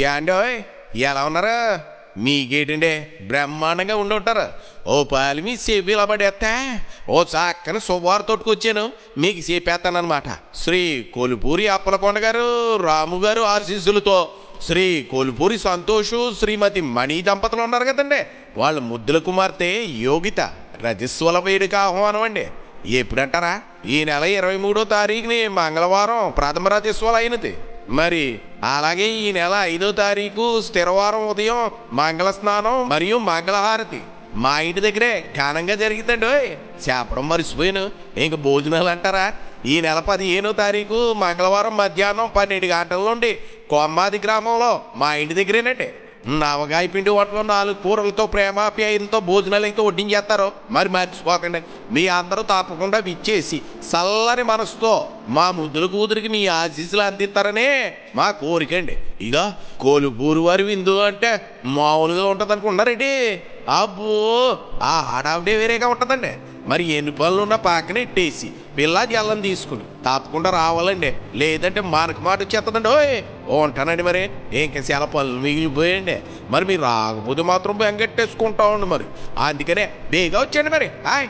యాండోయ్ ఎలా ఉన్నారా? మీకేటండి బ్రహ్మాండంగా ఉండి ఉంటారు. ఓ పాలు మీ సేపు ఇలా పడేస్తా ఓ చక్కని శుభవార్త తోటుకొచ్చాను, మీకు చెప్పేస్తానమాట. శ్రీ కొలుపూరి అప్పలకొండ గారు రాము గారు ఆశీస్సులతో శ్రీ కొలుపూరి సంతోషు శ్రీమతి మణి దంపతులు ఉన్నారు కదండి, వాళ్ళ ముద్దుల కుమార్తె యోగిత రజస్వల వేడుక ఆహ్వానం అండి. ఎప్పుడంటారా? ఈ నెల 23వ తారీఖుని మంగళవారం ప్రథమ రజస్వల అయినది. మరి అలాగే ఈ నెల 5వ తారీఖు స్థిరవారం ఉదయం మంగళ స్నానం మరియు మంగళహారతి మా ఇంటి దగ్గరే ఘనంగా జరిగిందండి. చెప్పడం మర్చిపోయాను, ఇంక భోజనాలు అంటారా? ఈ నెల 15వ తారీఖు మంగళవారం మధ్యాహ్నం 12 గంటల నుండి కొమ్మాది గ్రామంలో మా ఇంటి దగ్గరేనండి నవగాయ పిండి వంటలు 4 కూరలతో ప్రేమాప్యాయంతో భోజనాలు ఇంకా వడ్డించేస్తారు. మరి మర్చిపోకండి, మీ అందరూ తప్పకుండా విచ్చేసి చల్లని మనసుతో మా ముద్దుల కూతురికి మీ ఆశీస్సులు అందిస్తారనే మా కోరికండి. ఇక కొలుపూరు వారి విందు అంటే మామూలుగా ఉంటుంది అనుకున్నారండి. అబ్బో ఆ హడావిడే వేరేగా ఉంటుందండి. మరి ఎన్ని పనులు ఉన్నా పక్కన ఇట్టేసి పిల్ల జల్లం తీసుకుని తప్పకుండా రావాలండి, లేదంటే మనకు మాట వచ్చేస్తుందండి. ఉంటానండి, మరి ఇంకా చాలా పనులు మిగిలిపోయండి. మరి మీరు రాకపోతే మాత్రం బెంగెట్టేసుకుంటామండి. మరి అందుకనే బేగా వచ్చేయండి మరి. హాయ్.